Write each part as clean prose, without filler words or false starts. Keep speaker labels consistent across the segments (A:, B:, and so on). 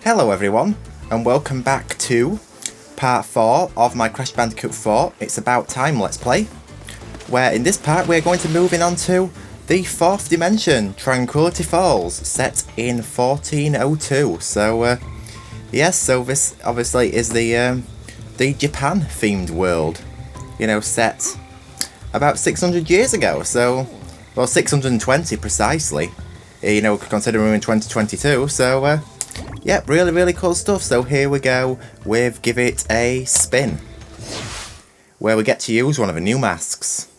A: Hello everyone, and welcome back to part 4 of my Crash Bandicoot 4 It's About Time Let's Play, where in this part we're going to move in on to the 4th dimension, Tranquility Falls, set in 1402. So yes, so this obviously is the Japan themed world, you know, set about 600 years ago, so, well, 620 precisely, you know, considering we're in 2022, so yeah, really cool stuff. So here we go with Give It a Spin, where we get to use one of the new masks.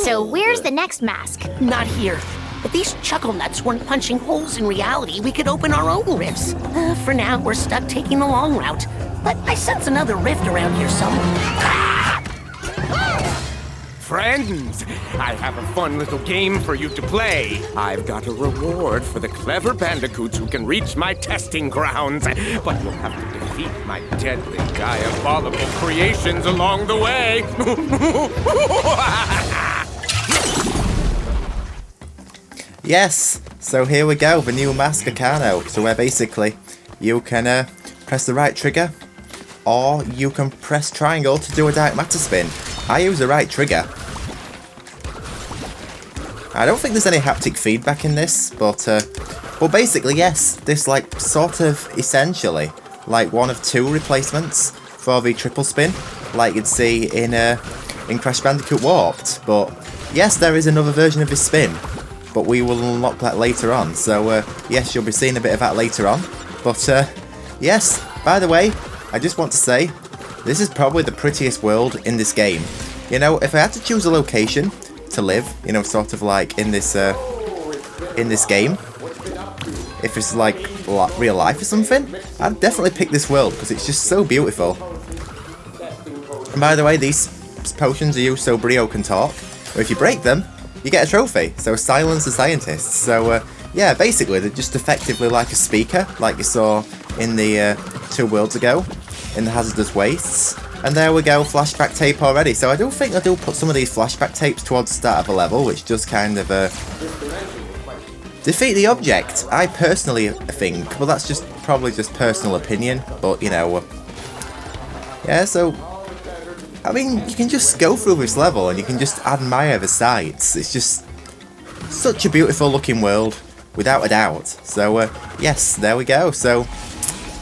B: So where's the next mask?
C: Not here. If these chuckle nuts weren't punching holes in reality, we could open our own rifts. For now, we're stuck taking the long route. But I sense another rift around here somewhere.
D: Friends, I have a fun little game for you to play. I've got a reward for the clever bandicoots who can reach my testing grounds, but you'll have to defeat my deadly, diabolical creations along the way.
A: Yes, so here we go, the new mask Akano. So where basically you can press the right trigger, or you can press triangle to do a dark matter spin. I use the right trigger. I don't think there's any haptic feedback in this, but well, basically yes, this like sort of essentially like one of two replacements for the triple spin, like you'd see in Crash Bandicoot Warped. But yes, there is another version of this spin, but we will unlock that later on. So yes, you'll be seeing a bit of that later on. But yes, by the way, I just want to say, this is probably the prettiest world in this game. You know, if I had to choose a location to live, you know, sort of like in this game, if it's like real life or something, I'd definitely pick this world because it's just so beautiful. And by the way, these potions are used so Brio can talk, or if you break them, you get a trophy. So silence the scientists. So yeah, basically they're just effectively like a speaker, like you saw in the 2 worlds ago in the hazardous wastes. And there we go, flashback tape already. So I do think I do put some of these flashback tapes towards the start of a level, which does kind of defeat the object, I personally think. Well, that's just probably just personal opinion, but you know, yeah. So I mean, you can just go through this level and you can just admire the sights. It's just such a beautiful looking world, without a doubt. So yes, there we go. So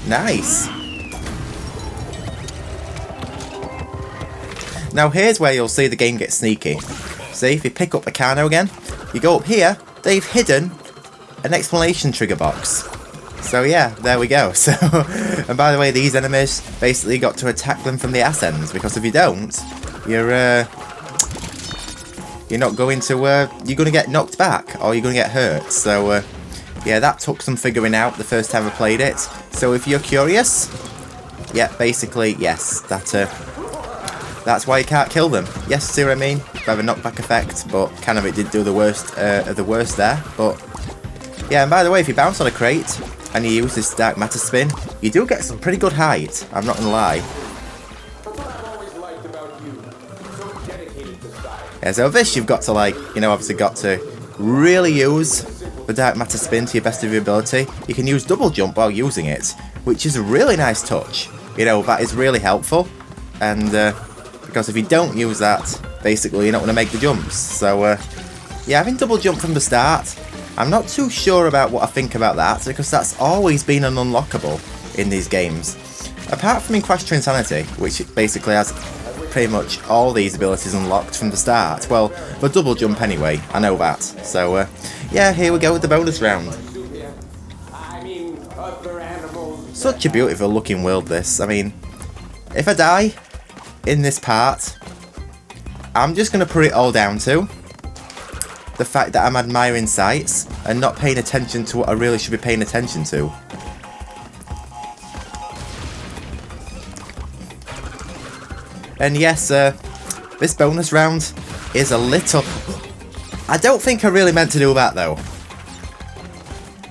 A: nice. Now here's where you'll see the game get sneaky. See, if you pick up Akano again, you go up here, they've hidden an explanation trigger box. So yeah, there we go. So, and by the way, these enemies basically got to attack them from the ass ends, because if you don't, you're not going to, you're going to get knocked back, or you're going to get hurt. So yeah, that took some figuring out the first time I played it. So if you're curious, yeah, basically, yes, that's why you can't kill them. Yes, see what I mean? Have a knockback effect, but kind of it did do the worst of the worst there. But yeah, and by the way, if you bounce on a crate and you use this dark matter spin, you do get some pretty good height. I'm not gonna lie. Yeah, so this you've got to, like, you know, obviously got to really use the dark matter spin to your best of your ability. You can use double jump while using it, which is a really nice touch. You know, that is really helpful. And because if you don't use that, basically you're not going to make the jumps. So yeah, having double jump from the start, I'm not too sure about what I think about that, because that's always been an unlockable in these games. Apart from in Crash Insanity, which basically has pretty much all these abilities unlocked from the start. Well, the double jump anyway, I know that. So yeah, here we go with the bonus round. Such a beautiful looking world, this. I mean, if I die in this part, I'm just going to put it all down to the fact that I'm admiring sights and not paying attention to what I really should be paying attention to. And yes, this bonus round is a little... I don't think I really meant to do that though.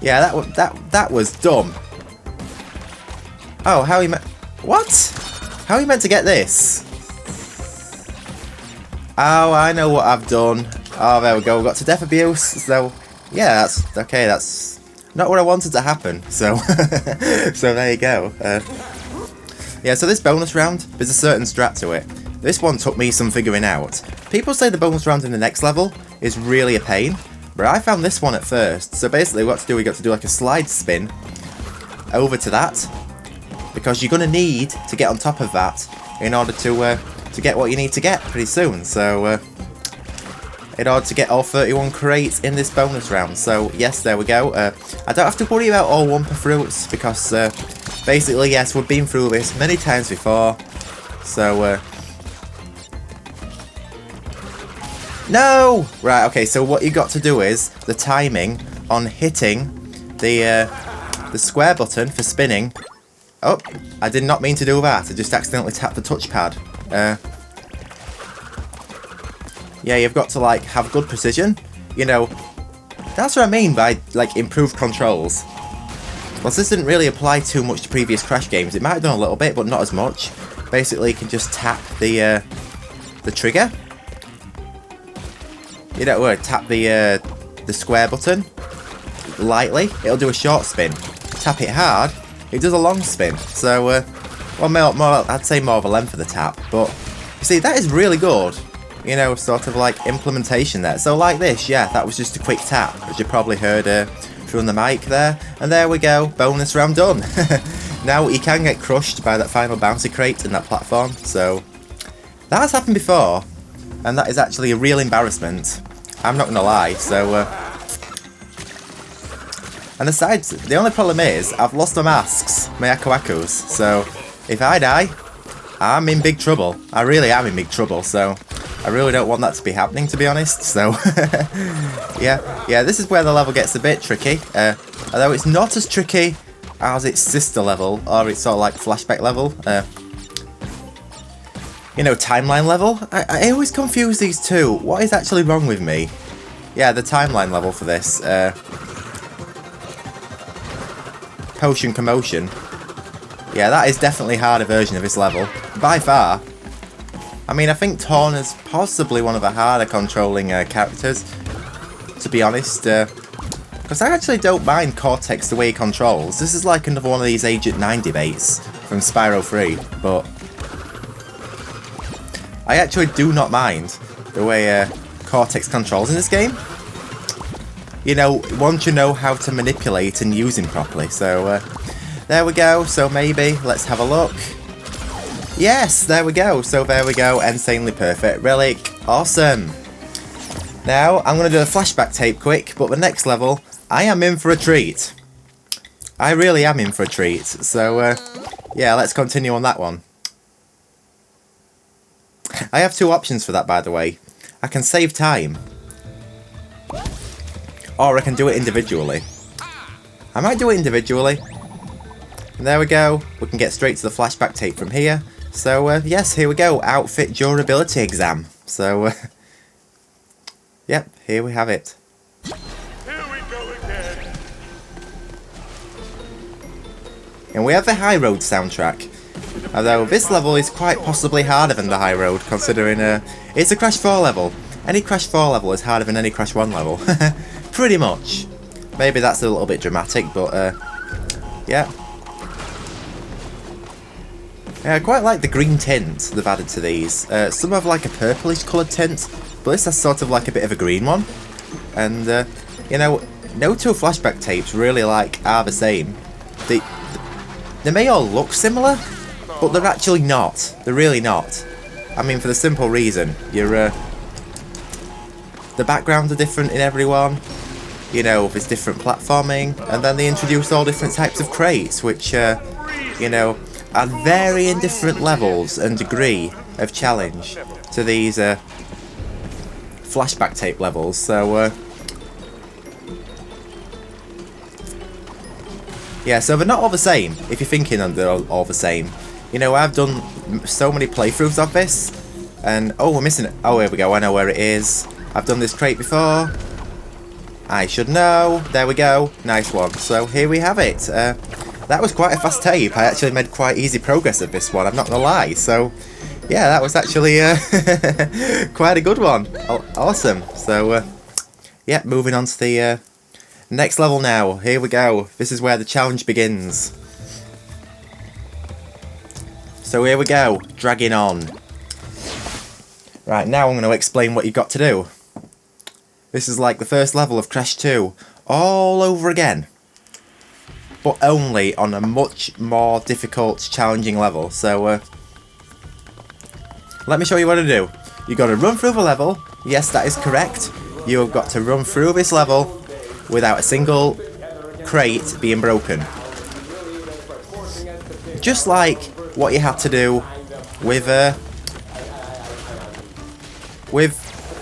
A: Yeah, that was dumb. Oh, how he meant... What? How are you meant to get this? Oh, I know what I've done. Oh, there we go. We got to death abuse. So, yeah, that's... Okay, that's not what I wanted to happen. So, so there you go. Yeah, so this bonus round, there's a certain strat to it. This one took me some figuring out. People say the bonus round in the next level is really a pain, but I found this one at first. So basically what to do, we got to do like a slide spin over to that, because you're going to need to get on top of that in order to get what you need to get pretty soon. So in order to get all 31 crates in this bonus round. So yes, there we go. I don't have to worry about all Wumpa fruits because basically, yes, we've been through this many times before. So no! Right, okay, so what you got to do is the timing on hitting the square button for spinning. Oh, I did not mean to do that. I just accidentally tapped the touchpad. Yeah, you've got to, like, have good precision. You know, that's what I mean by, like, improved controls. Well, this didn't really apply too much to previous Crash games. It might have done a little bit, but not as much. Basically, you can just tap the trigger. You know, tap the square button lightly. It'll do a short spin. Tap it hard. It does a long spin. So, well, more, I'd say more of a length of the tap. But you see, that is really good. You know, sort of like implementation there. So like this, yeah, that was just a quick tap, as you probably heard from the mic there. And there we go, bonus round done. Now you can get crushed by that final bouncy crate in that platform. So that has happened before, and that is actually a real embarrassment. I'm not gonna lie. So and aside, the only problem is I've lost my masks, my Aku-Akus. So if I die, I'm in big trouble. I really am in big trouble. So I really don't want that to be happening, to be honest. So yeah, this is where the level gets a bit tricky. Although it's not as tricky as its sister level, or its sort of like flashback level. You know, timeline level. I always confuse these two. What is actually wrong with me? Yeah, the timeline level for this. Potion Commotion. Yeah, that is definitely a harder version of this level. By far. I mean, I think Torn is possibly one of the harder controlling characters, to be honest. Because I actually don't mind Cortex the way he controls. This is like another one of these Agent 9 debates from Spyro 3, but I actually do not mind the way Cortex controls in this game. You know, once you know how to manipulate and use him properly. So, there we go. So maybe, let's have a look. Yes, there we go. So there we go. Insanely perfect. Relic. Awesome. Now, I'm going to do a flashback tape quick, but the next level, I am in for a treat. I really am in for a treat. So, yeah, let's continue on that one. I have two options for that, by the way. I can save time. Or I can do it individually. I might do it individually. And there we go. We can get straight to the flashback tape from here. So, yes, here we go. Outfit durability exam. So, yep, here we have it.
E: Here we go again.
A: And we have the High Road soundtrack. Although this level is quite possibly harder than the High Road, considering it's a Crash 4 level. Any Crash 4 level is harder than any Crash 1 level. Pretty much. Maybe that's a little bit dramatic, but, yeah. Yeah, I quite like the green tint they've added to these. Some have like a purplish coloured tint, but this has sort of like a bit of a green one. And, you know, no two flashback tapes really like are the same. They may all look similar, but they're actually not. They're really not. I mean, for the simple reason, the backgrounds are different in everyone. You know, there's different platforming, and then they introduce all different types of crates, which, you know, are varying different levels and degree of challenge to these flashback tape levels. So yeah, so they're not all the same. If you're thinking they're all the same, you know, I've done so many playthroughs of this, and oh, we're missing it. Oh, here we go. I know where it is. I've done this crate before. I should know. There we go. Nice one. So here we have it. That was quite a fast tape. I actually made quite easy progress of this one, I'm not gonna lie. So yeah, that was actually quite a good one. Awesome. So yeah, moving on to the next level now. Here we go. This is where the challenge begins. So here we go. Dragging On. Right, now I'm going to explain what you've got to do. This is like the first level of Crash 2 all over again, but only on a much more difficult, challenging level. So let me show you what to do. You've got to run through the level. Yes, that is correct. You've got to run through this level without a single crate being broken. Just like what you had to do with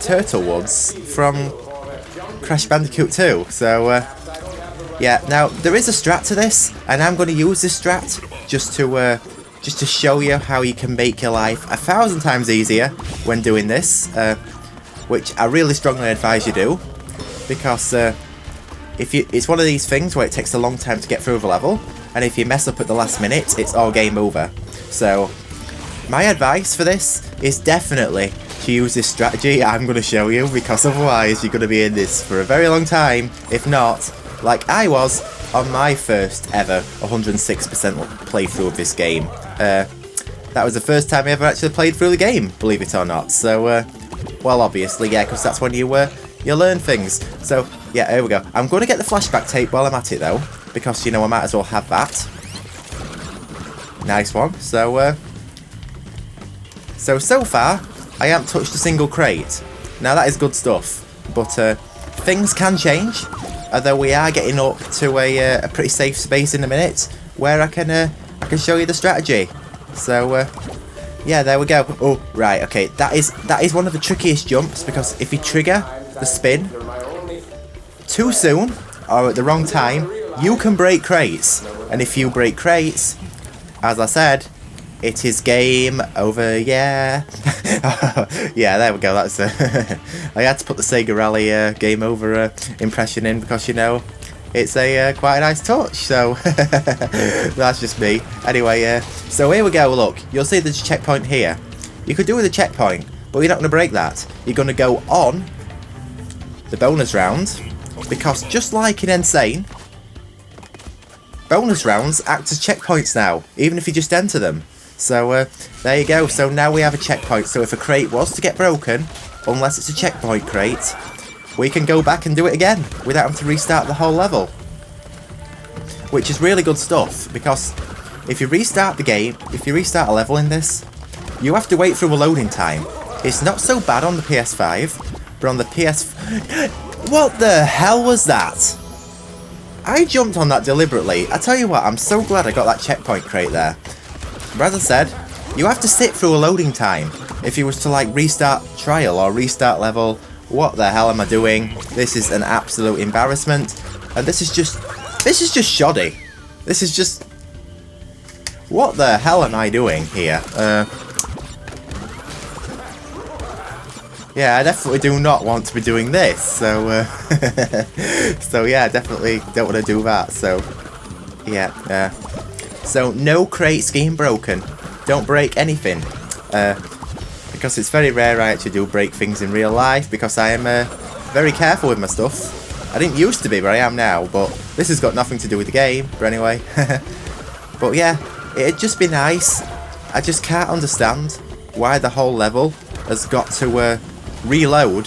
A: Turtle Woods from Crash Bandicoot 2. So yeah, now there is a strat to this, and I'm going to use this strat just to show you how you can make your life 1,000 times easier when doing this, which I really strongly advise you do, because it's one of these things where it takes a long time to get through the level, and if you mess up at the last minute, it's all game over. So my advice for this is definitely to use this strategy I'm going to show you, because otherwise you're going to be in this for a very long time, if not, like I was on my first ever 106% playthrough of this game. That was the first time I ever actually played through the game, believe it or not. So, well, obviously, yeah, because that's when you learn things. So, yeah, here we go. I'm going to get the flashback tape while I'm at it, though, because, you know, I might as well have that. Nice one. So, so far, I haven't touched a single crate. Now, that is good stuff, but things can change, although we are getting up to a pretty safe space in a minute, where I can show you the strategy. So, yeah, there we go. Oh, right, okay, that is one of the trickiest jumps, because if you trigger the spin too soon, or at the wrong time, you can break crates. And if you break crates, as I said, it is game over, yeah. Yeah, there we go, that's I had to put the Sega Rally game over impression in, because, you know, it's a quite a nice touch, so that's just me. Anyway, so here we go, look, you'll see there's a checkpoint here. You could do with a checkpoint, but you're not going to break that. You're going to go on the bonus round, because just like in Insane, bonus rounds act as checkpoints now, even if you just enter them. So there you go. So now we have a checkpoint. So if a crate was to get broken, unless it's a checkpoint crate, we can go back and do it again without having to restart the whole level. Which is really good stuff, because if you restart the game, if you restart a level in this, you have to wait through a loading time. It's not so bad on the PS5, but on the PS... What the hell was that? I jumped on that deliberately. I tell you what, I'm so glad I got that checkpoint crate there. But as I said, you have to sit through a loading time. If you was to like restart trial or restart level, what the hell am I doing? This is an absolute embarrassment. And this is just shoddy. This is just... What the hell am I doing here? Yeah, I definitely do not want to be doing this. So, so yeah, definitely don't want to do that. So, yeah, so no crates getting broken. Don't break anything. Because it's very rare I actually do break things in real life, because I am very careful with my stuff. I didn't used to be, but I am now. But this has got nothing to do with the game. But anyway. But yeah, it'd just be nice. I just can't understand why the whole level has got to reload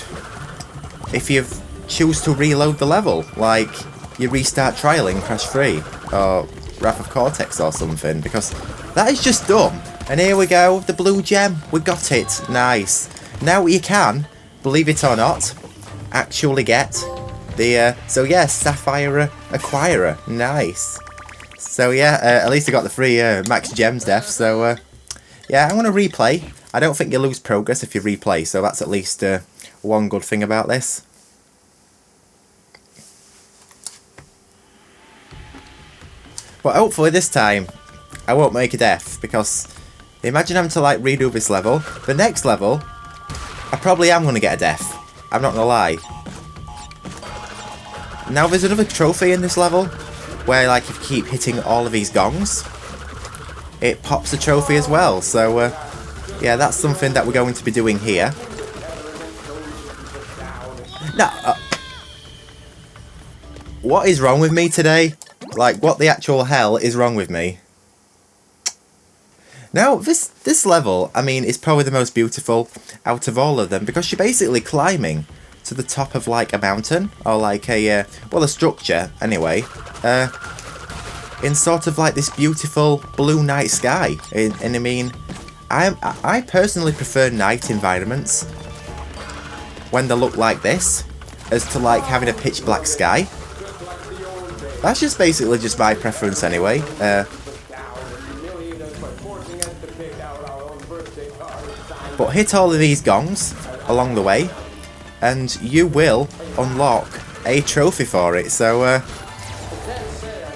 A: if you choose to reload the level. Like, you restart trial in Crash 3 or Wrath of Cortex or something, because that is just dumb. And here we go, the blue gem, we got it, nice. Now you can, believe it or not, actually get the, so yeah, Sapphire Acquirer, nice. So yeah, at least I got the free max gems def, so yeah, I'm going to replay. I don't think you lose progress if you replay, so that's at least one good thing about this. But hopefully this time, I won't make a death, because imagine having to like redo this level. The next level, I probably am going to get a death. I'm not gonna lie. Now there's another trophy in this level, where like if you keep hitting all of these gongs, it pops a trophy as well. So yeah, that's something that we're going to be doing here. Now, what is wrong with me today? Like, what the actual hell is wrong with me? Now, this level, I mean, is probably the most beautiful out of all of them, because you're basically climbing to the top of, like, a mountain, or like a, well, a structure, anyway, in sort of like this beautiful blue night sky. And I mean, I personally prefer night environments when they look like this, as to like having a pitch black sky. That's just basically just my preference anyway. But hit all of these gongs along the way, and you will unlock a trophy for it. So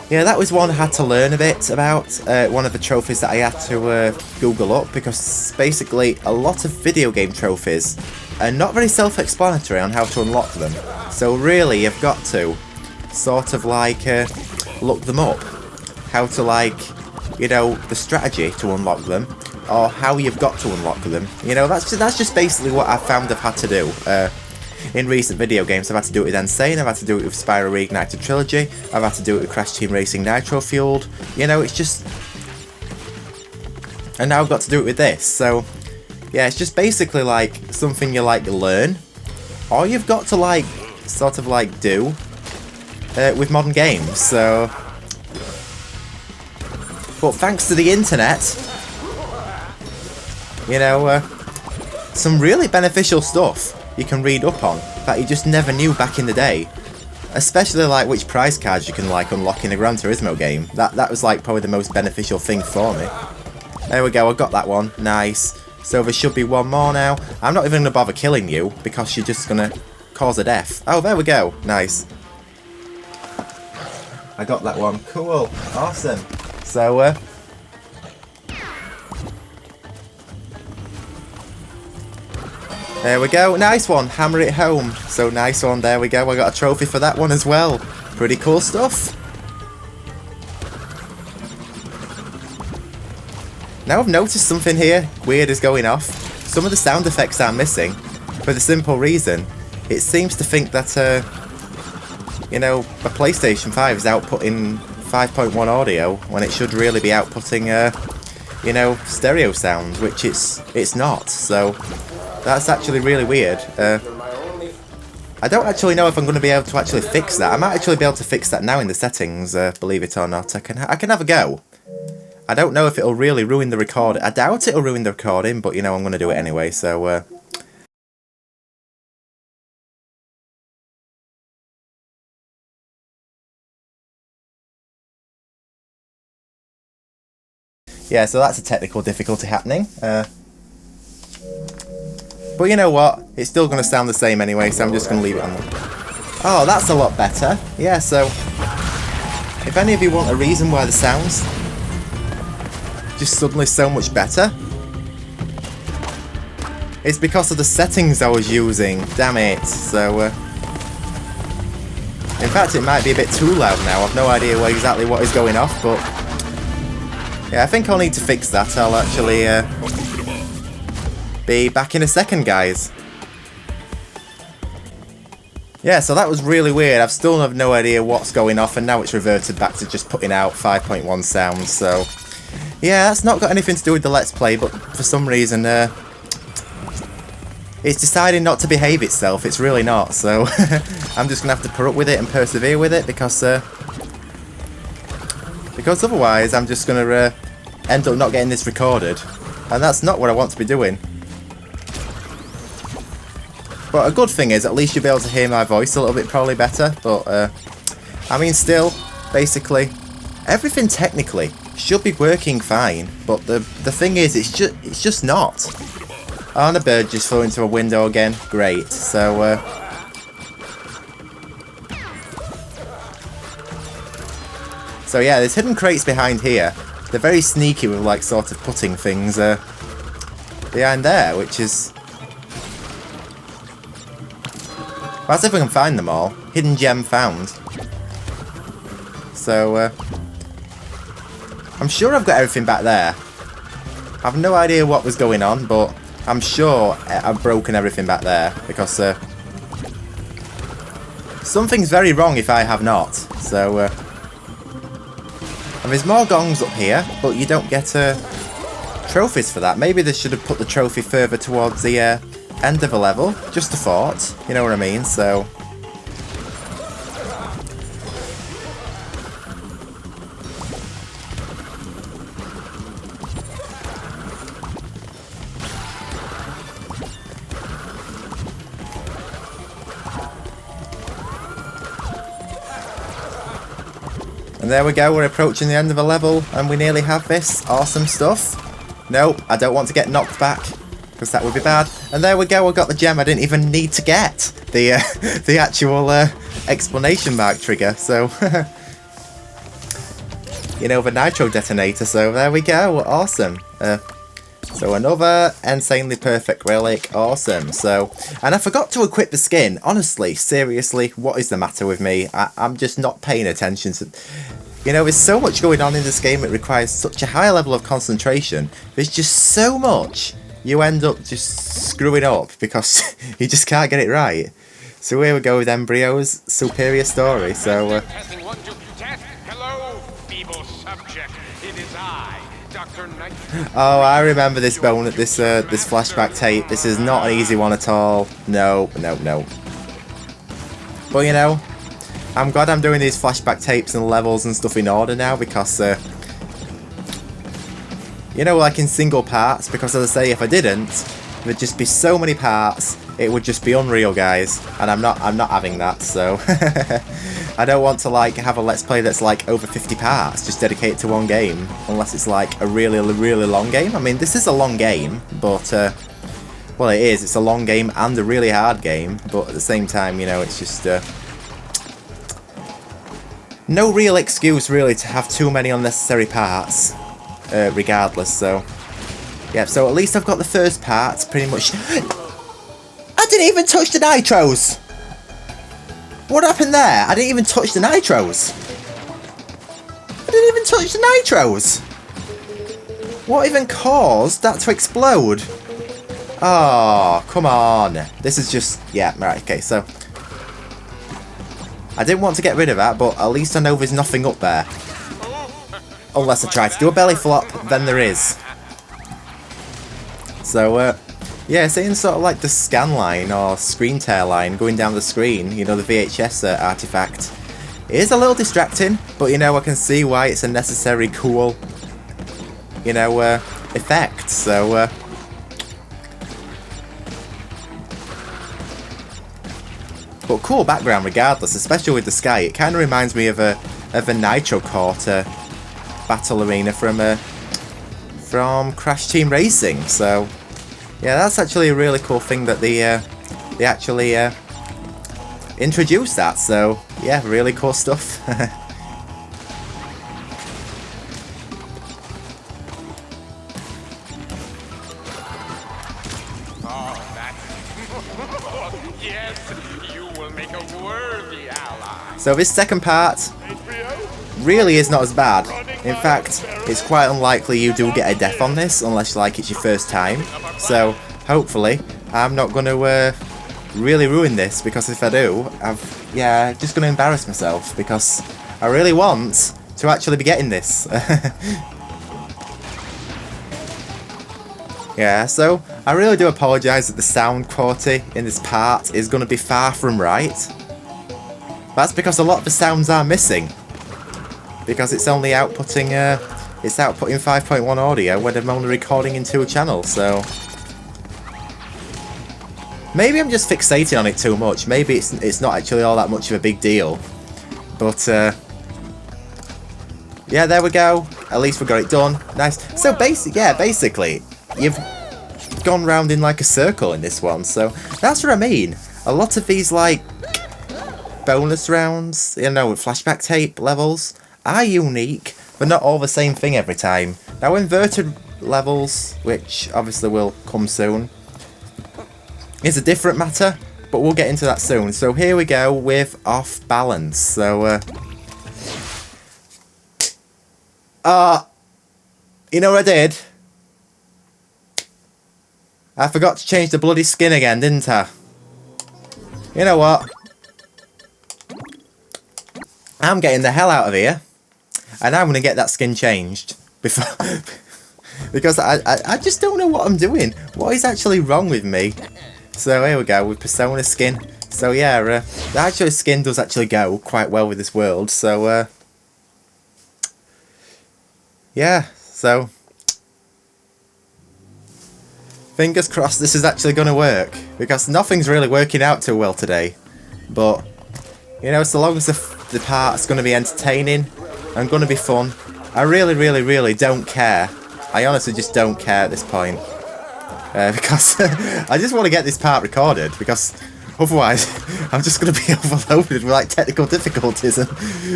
A: yeah, that was one I had to learn a bit about. One of the trophies that I had to Google up, because basically a lot of video game trophies are not very self-explanatory on how to unlock them. So really, you've got to sort of like look them up. How to, like, you know, the strategy to unlock them, or how you've got to unlock them. You know, that's just basically what I've found I've had to do. In recent video games, I've had to do it with Insane, I've had to do it with Spyro Reignited Trilogy, I've had to do it with Crash Team Racing Nitro Fueled. You know, it's just... And now I've got to do it with this, so... Yeah, it's just basically like something you like learn, or you've got to like sort of like do with modern games. So, but thanks to the internet, you know, some really beneficial stuff you can read up on that you just never knew back in the day. Especially like which prize cards you can like unlock in a Gran Turismo game. That was like probably the most beneficial thing for me. There we go, I got that one. Nice. So there should be one more now. I'm not even going to bother killing you, because you're just going to cause a death. Oh, there we go. Nice. I got that one. Cool. Awesome. So, there we go. Nice one. Hammer it home. So, nice one. There we go. I got a trophy for that one as well. Pretty cool stuff. Now I've noticed something here weird is going off. Some of the sound effects are missing, for the simple reason it seems to think that, you know, a PlayStation 5 is outputting 5.1 audio when it should really be outputting, you know, stereo sound, which it's not. So that's actually really weird. I don't actually know if I'm going to be able to actually fix that. I might actually be able to fix that now in the settings, believe it or not. I can have a go. I don't know if it'll really ruin the recording. I doubt it'll ruin the recording, but, you know, I'm going to do it anyway, so... Yeah, so that's a technical difficulty happening. But you know what? It's still going to sound the same anyway, so I'm just going to leave it on there. Oh, that's a lot better. Yeah, so... If any of you want a reason why the sound's just suddenly so much better, it's because of the settings I was using. Damn it. So, in fact, it might be a bit too loud now. I've no idea exactly what is going off, but... Yeah, I think I'll need to fix that. I'll actually be back in a second, guys. Yeah, so that was really weird. I've still have no idea what's going off, and now it's reverted back to just putting out 5.1 sounds, so... Yeah, that's not got anything to do with the Let's Play, but for some reason, it's deciding not to behave itself. It's really not, so I'm just going to have to put up with it and persevere with it, because otherwise I'm just going to end up not getting this recorded, and that's not what I want to be doing. But a good thing is, at least you'll be able to hear my voice a little bit probably better, but, I mean, still, basically, everything technically should be working fine, but the thing is, it's just not. Oh, and a bird just flew into a window again. Great. So, so yeah, there's hidden crates behind here. They're very sneaky with, like, sort of putting things behind there, which is... Let's see if we can find them all. Hidden gem found. So, I'm sure I've got everything back there. I've no idea what was going on, but I'm sure I've broken everything back there, because something's very wrong if I have not. So, and there's more gongs up here, but you don't get trophies for that. Maybe they should have put the trophy further towards the end of a level. Just a thought, you know what I mean? So, and there we go, we're approaching the end of a level, and we nearly have this. Awesome stuff. Nope, I don't want to get knocked back, because that would be bad. And there we go, I got the gem I didn't even need to get. The actual exclamation mark trigger, so... you know, the nitro detonator, so there we go, awesome. So another insanely perfect relic, awesome. So, and I forgot to equip the skin. Honestly, seriously, what is the matter with me? I'm just not paying attention to... You know, there's so much going on in this game, it requires such a high level of concentration. There's just so much you end up just screwing up because you just can't get it right. So here we go with Brio's superior story, so...
E: Testing 1, 2, test. Hello, feeble subject. It is I, Dr. Knight.
A: Oh, I remember this this flashback tape. This is not an easy one at all. No, no, no. But you know, I'm glad I'm doing these flashback tapes and levels and stuff in order now, because you know, like in single parts, because as I say, if I didn't, there'd just be so many parts, it would just be unreal, guys, and I'm not having that. So I don't want to like have a let's play that's like over 50 parts just dedicated to one game, unless it's like a really long game. I mean, this is a long game, but well, it is, it's a long game and a really hard game, but at the same time, you know, it's just no real excuse really to have too many unnecessary parts, regardless. So yeah, so at least I've got the first part pretty much. I didn't even touch the nitros! What happened there? I didn't even touch the nitros! I didn't even touch the nitros! What even caused that to explode? Oh, come on. This is just... yeah, right, okay, so... I didn't want to get rid of that, but at least I know there's nothing up there. Unless I try to do a belly flop, then there is. So, yeah, seeing sort of like the scan line or screen tear line going down the screen, you know, the VHS artifact, it is a little distracting, but you know, I can see why it's a necessary cool, you know, effect. So, but cool background regardless, especially with the sky. It kind of reminds me of a Nitro Court battle arena from Crash Team Racing. So yeah, that's actually a really cool thing that they actually introduced that. So yeah, really cool stuff. So this second part really is not as bad. In fact, it's quite unlikely you do get a death on this unless like it's your first time. So hopefully I'm not going to really ruin this, because if I do, I'm just going to embarrass myself, because I really want to actually be getting this. Yeah, so I really do apologise that the sound quality in this part is going to be far from right. That's because a lot of the sounds are missing, because it's only outputting 5.1 audio when I'm only recording in 2 channels. So maybe I'm just fixating on it too much. Maybe it's not actually all that much of a big deal. But yeah, there we go. At least we got it done. Nice. So basically, you've gone round in like a circle in this one. So that's what I mean. A lot of these like bonus rounds, you know, with flashback tape levels are unique, but not all the same thing every time. Now inverted levels, which obviously will come soon, is a different matter. but we'll get into that soon. So here we go with Off Balance. So, you know what I did? I forgot to change the bloody skin again, didn't I? You know what? I'm getting the hell out of here, and I'm gonna get that skin changed before, because I just don't know what I'm doing. What is actually wrong with me? So here we go with Persona skin. So yeah, the actual skin does actually go quite well with this world. So yeah, so fingers crossed this is actually gonna work, because nothing's really working out too well today. But you know, so long as the part's going to be entertaining and going to be fun, I really don't care. I honestly just don't care at this point. Because I just want to get this part recorded, because otherwise I'm just going to be overloaded with like technical difficulties. And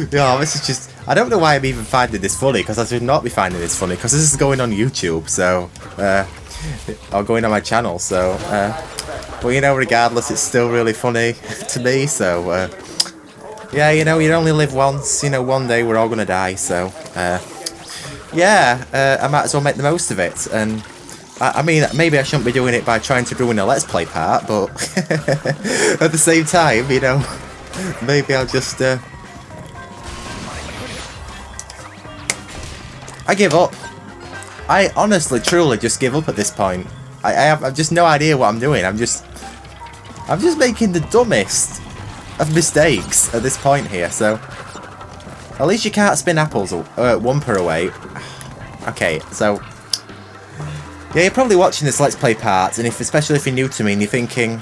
A: this is just... I don't know why I'm even finding this funny, because I should not be finding this funny, because this is going on YouTube, so... or going on my channel, so... but you know, regardless, it's still really funny to me, so... yeah, you know, you only live once. You know, one day we're all gonna die. So, yeah, I might as well make the most of it. And I mean, maybe I shouldn't be doing it by trying to ruin a Let's Play part, but at the same time, you know, maybe I'll just. I give up. I honestly, truly, just give up at this point. I've just no idea what I'm doing. I'm just making the dumbest of mistakes at this point here, so at least you can't spin apples one per away. Okay, so yeah, you're probably watching this Let's Play part, and especially if you're new to me and you're thinking,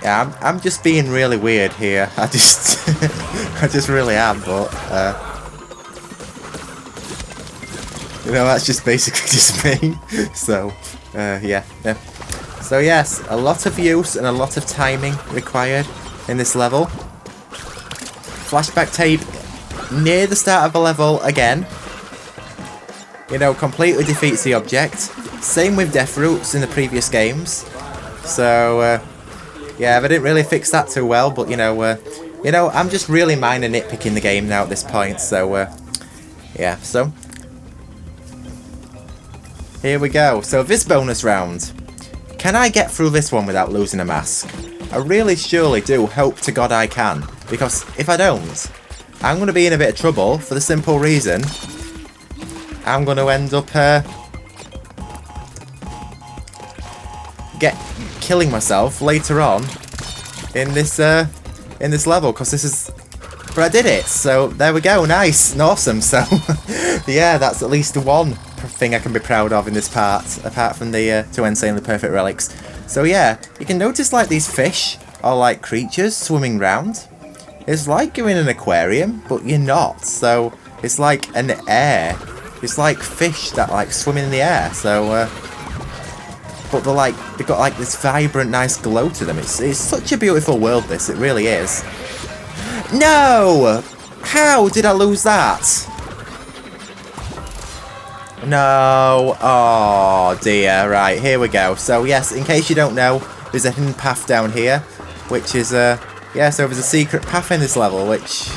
A: yeah, I'm just being really weird here. I just really am, but you know, that's just basically just me. So yeah. So yes, a lot of use and a lot of timing required in this level. Flashback tape near the start of a level again. You know, completely defeats the object. Same with death roots in the previous games. So yeah, they didn't really fix that too well. But you know, I'm just really minor nitpicking the game now at this point. So yeah, so here we go. So this bonus round. Can I get through this one without losing a mask? I really surely do hope to God I can, because if I don't, I'm going to be in a bit of trouble for the simple reason I'm going to end up killing myself later on in this level, because this is... But I did it, so there we go, nice and awesome. So yeah, that's at least one thing I can be proud of in this part, apart from the two insanely perfect relics. So yeah, you can notice like these fish are like creatures swimming round. It's like you're in an aquarium, but you're not. So it's like an air. It's like fish that like swim in the air. So but they've got like this vibrant, nice glow to them. It's such a beautiful world. This, it really is. No! How did I lose that? No. Oh dear. Right, here we go. So yes, in case you don't know, there's a hidden path down here, which is yeah, so there's a secret path in this level which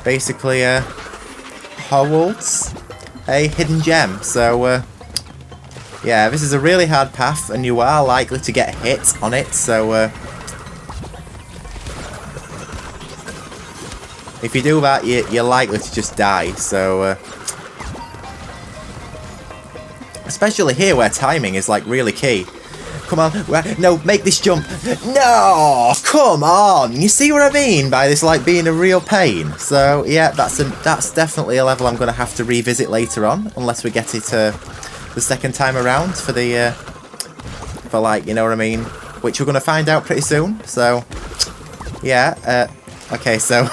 A: basically holds a hidden gem. So yeah, this is a really hard path and you are likely to get hit on it, so if you do that, you're likely to just die. So especially here where timing is like really key. Come on, no, make this jump. No, come on. You see what I mean by this like being a real pain? So yeah, that's definitely a level I'm going to have to revisit later on, unless we get it the second time around for the for like, you know what I mean, which we're going to find out pretty soon. So yeah, okay, so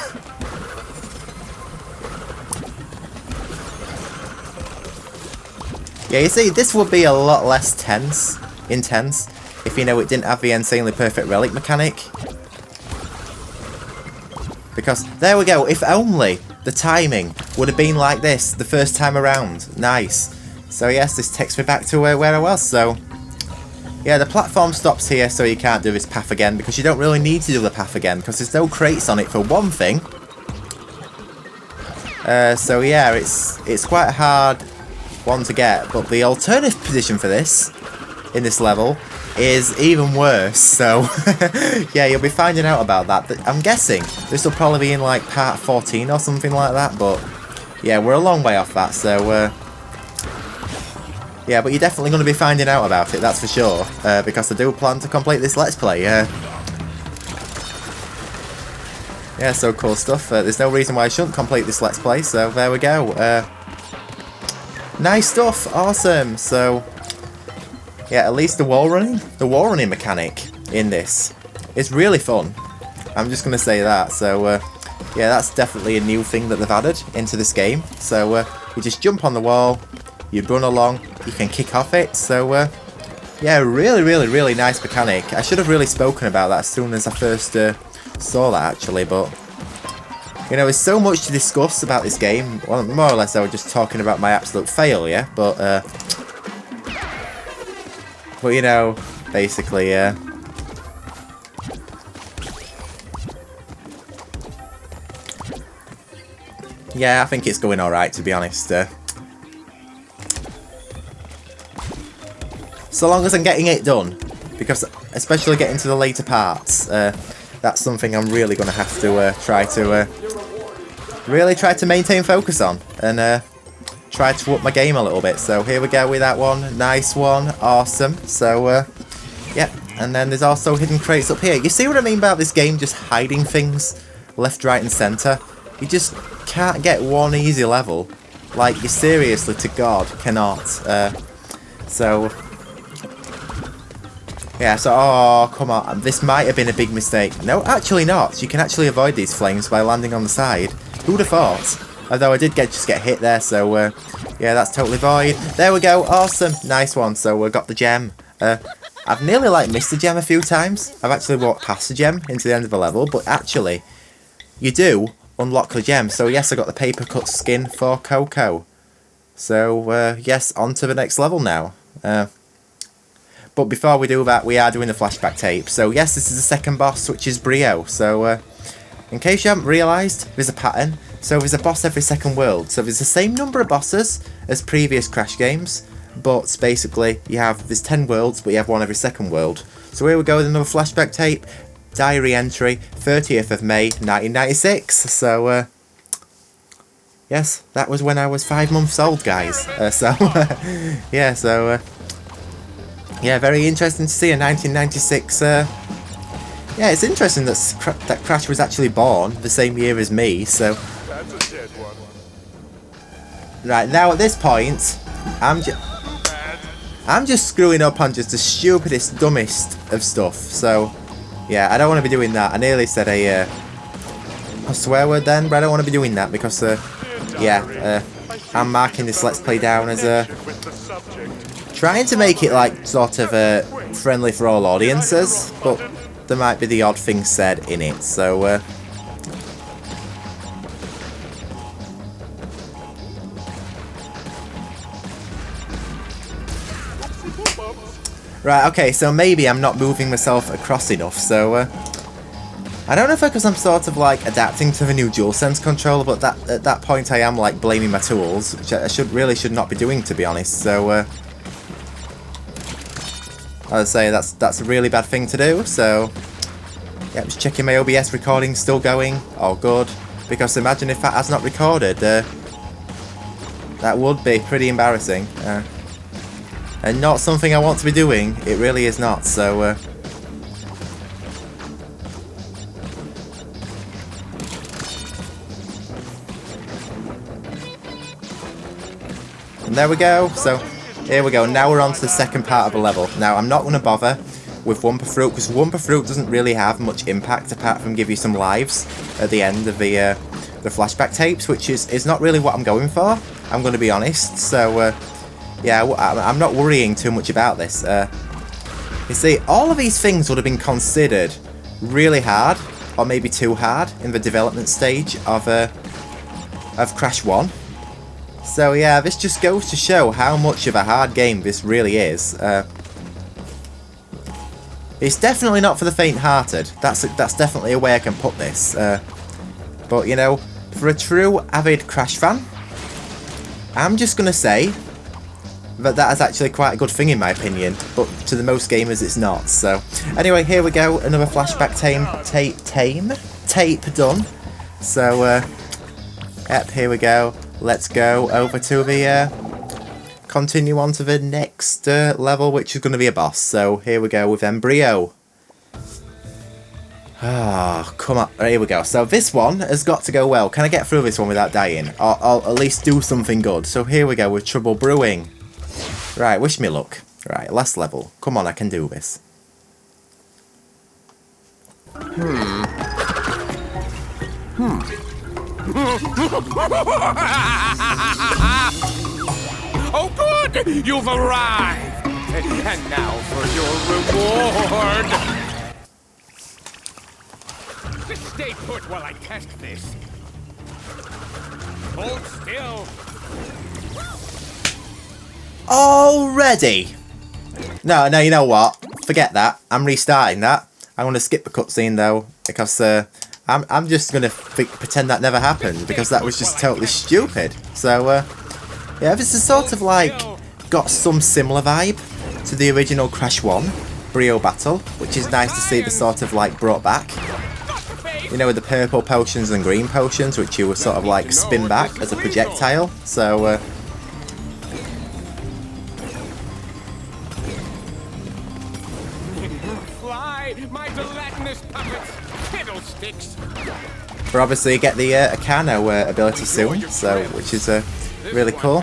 A: yeah, you see, this would be a lot less intense, if you know it didn't have the insanely perfect relic mechanic. Because, there we go, if only the timing would have been like this the first time around. Nice. So yes, this takes me back to where I was, so Yeah, the platform stops here, so you can't do this path again, because you don't really need to do the path again, because there's no crates on it for one thing. So yeah, it's quite a hard one to get, but the alternative position for this, in this level, is even worse, so yeah, you'll be finding out about that. I'm guessing this will probably be in like part 14 or something like that, but yeah, we're a long way off that, so yeah, but you're definitely going to be finding out about it, that's for sure, because I do plan to complete this Let's Play. Yeah, so cool stuff. There's no reason why I shouldn't complete this Let's Play, so there we go. Nice stuff, awesome. So, yeah, at least the wall running mechanic in this is really fun. I'm just going to say that. So, yeah, that's definitely a new thing that they've added into this game. So, you just jump on the wall, you run along, you can kick off it. So, yeah, really nice mechanic. I should have really spoken about that as soon as I first saw that, actually, but you know, there's so much to discuss about this game. Well, more or less I was just talking about my absolute failure, but you know, basically, yeah, I think it's going alright, to be honest. So long as I'm getting it done, because especially getting to the later parts, that's something I'm really going to have to try to maintain focus on, and try to up my game a little bit. So here we go with that one. Nice one. Awesome. So, yeah. And then there's also hidden crates up here. You see what I mean about this game just hiding things left, right, and centre? You just can't get one easy level. Like, you seriously, to God, cannot. So... yeah, so, oh, come on, this might have been a big mistake. No, actually not. You can actually avoid these flames by landing on the side. Who'd have thought? Although I did just get hit there, so, yeah, that's totally void. There we go, awesome, nice one. So we got the gem. I've nearly, like, missed the gem a few times. I've actually walked past the gem into the end of a level, but actually, you do unlock the gem. So, yes, I got the paper cut skin for Coco. So, yes, on to the next level now. But before we do that, we are doing the flashback tape. So yes, this is the second boss, which is Brio. So in case you haven't realised, there's a pattern. So there's a boss every second world. So there's the same number of bosses as previous Crash games, but basically there's 10 worlds, but you have one every second world. So here we go with another flashback tape. Diary entry, 30th of May 1996. So yes, that was when I was 5 months old, guys. Yeah, so yeah, very interesting to see a 1996, yeah, it's interesting that Crash was actually born the same year as me, so... that's a dead one. Right, now at this point, I'm just screwing up on just the stupidest, dumbest of stuff, so... yeah, I don't want to be doing that. I nearly said a swear word then, but I don't want to be doing that because, yeah, I'm marking this Let's Play down as a... trying to make it like sort of friendly for all audiences, but there might be the odd thing said in it, so right, okay, so maybe I'm not moving myself across enough, so I don't know if because I'm sort of like adapting to the new DualSense controller, but at that point I am like blaming my tools, which I should not be doing, to be honest, so I'd say that's a really bad thing to do, so yeah, just checking my OBS recording still going. Oh good, because imagine if that has not recorded, that would be pretty embarrassing, and not something I want to be doing. It really is not, so and there we go. So here we go, now we're on to the second part of the level. Now, I'm not going to bother with Wumpa Fruit, because Wumpa Fruit doesn't really have much impact apart from give you some lives at the end of the flashback tapes, which is not really what I'm going for, I'm going to be honest. So, yeah, I'm not worrying too much about this. You see, all of these things would have been considered really hard, or maybe too hard, in the development stage of Crash 1. So yeah, this just goes to show how much of a hard game this really is. It's definitely not for the faint-hearted. That's definitely a way I can put this. But, you know, for a true avid Crash fan, I'm just going to say that is actually quite a good thing in my opinion, but to the most gamers it's not. So, anyway, here we go. Another flashback tape done. So, yep, here we go. Let's go over to the, continue on to the next level, which is going to be a boss. So, here we go with Brio. Ah, come on. Here we go. So this one has got to go well. Can I get through this one without dying? Or I'll at least do something good. So here we go with Trouble Brewing. Right, wish me luck. Right, last level. Come on, I can do this.
D: Oh, good! You've arrived! And now for your reward! Just stay put while I test this. Hold still.
A: Already? No, you know what? Forget that. I'm restarting that. I'm going to skip the cutscene though, because I'm just going to pretend that never happened, because that was just totally stupid. So, yeah, this is sort of like got some similar vibe to the original Crash 1 Brio battle, which is nice to see the sort of like brought back. You know, with the purple potions and green potions, which you would sort of like spin back as a projectile. So,
D: Fly, my gelatinous puppets, fiddlesticks.
A: but obviously you get the Akano ability soon, so which is really cool.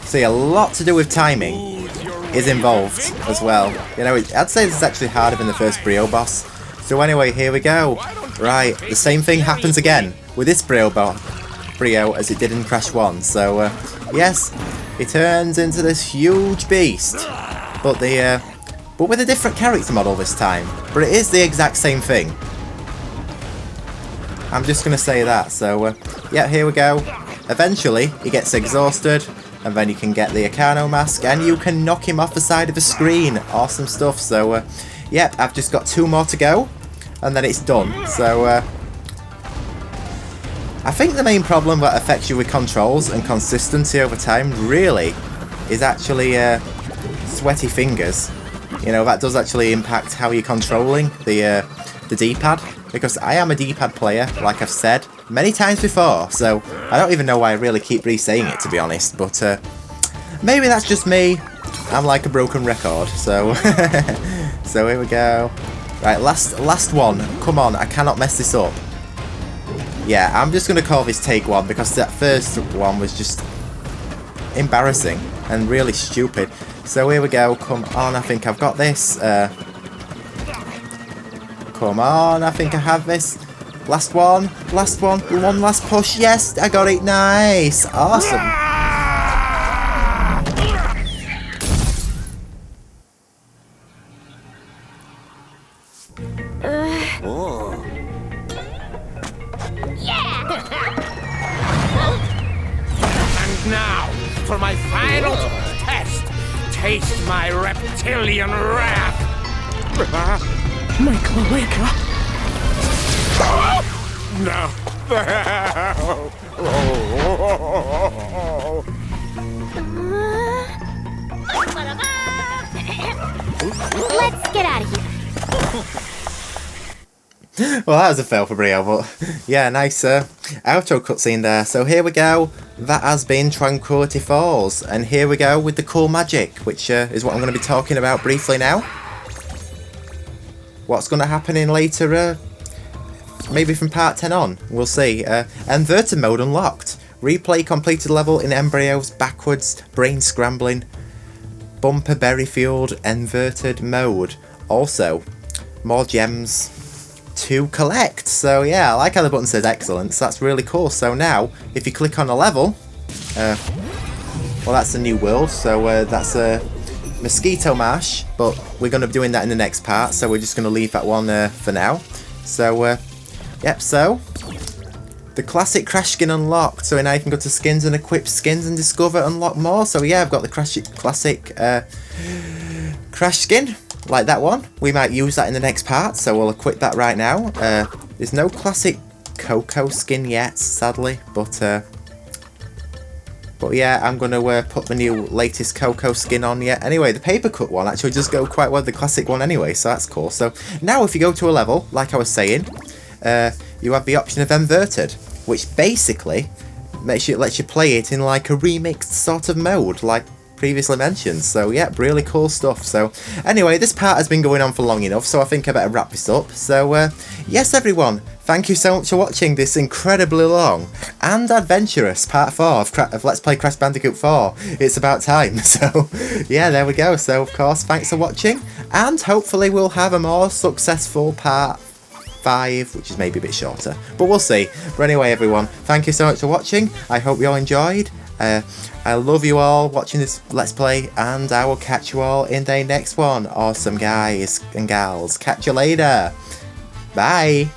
A: See, a lot to do with timing is involved as well. You know, I'd say this is actually harder than the first Brio boss. So anyway, here we go. Right, the same thing happens again with this Brio as it did in Crash 1. So yes, it turns into this huge beast, but with a different character model this time. But it is the exact same thing. I'm just gonna say that. So yeah, here we go. Eventually, he gets exhausted. And then you can get the Akano mask, and you can knock him off the side of the screen. Awesome stuff. So, yep, I've just got 2 more to go, and then it's done. So, I think the main problem that affects you with controls and consistency over time, really, is actually sweaty fingers. You know, that does actually impact how you're controlling the D-pad, because I am a D-pad player, like I've said many times before, so I don't even know why I really keep re-saying it, to be honest, but maybe that's just me. I'm like a broken record, so so here we go. Right, last one. Come on, I cannot mess this up. Yeah, I'm just going to call this take 1, because that first one was just embarrassing and really stupid. So here we go. Come on, I think I've got this. Come on, I think I have this. Last one, one last push. Yes, I got it. Nice, awesome.
D: And now, for my final test, taste my reptilian wrath.
C: My cloaca.
D: No.
B: Let's get out of here.
A: Well, that was a fail for Brio, but yeah, nice outro cutscene there. So here we go. That has been Tranquility Falls, and here we go with the cool magic, which is what I'm going to be talking about briefly now. What's going to happen in later, maybe from part 10 on, we'll see. Inverted mode unlocked. Replay completed level in Embryo's backwards, brain scrambling, bumper berry fueled inverted mode. Also, more gems to collect. So yeah, I like how the button says excellence. That's really cool. So now, if you click on a level, well, that's a new world. So that's a Mosquito Marsh, but we're going to be doing that in the next part. So we're just going to leave that one for now. So yep. So the classic Crash skin unlocked. So now you can go to skins and equip skins and discover, unlock more. So yeah, I've got the classic Crash skin, like that one. We might use that in the next part, so we'll equip that right now. There's no classic Coco skin yet, sadly, but yeah, I'm going to put the new latest Coco skin on yet. Anyway, the paper cut one actually does go quite well with the classic one anyway, so that's cool. So now if you go to a level, like I was saying, you have the option of inverted, which basically lets you play it in like a remixed sort of mode, like previously mentioned. So yeah, really cool stuff. So anyway, this part has been going on for long enough, so I think I better wrap this up. So yes everyone, thank you so much for watching this incredibly long and adventurous part 4 of Let's Play Crash Bandicoot 4. It's about time. So yeah, there we go. So of course, thanks for watching, and hopefully we'll have a more successful part 5, which is maybe a bit shorter, but we'll see. But anyway everyone, thank you so much for watching. I hope you all enjoyed. I love you all watching this Let's Play, and I will catch you all in the next one. Awesome guys and gals. Catch you later. Bye.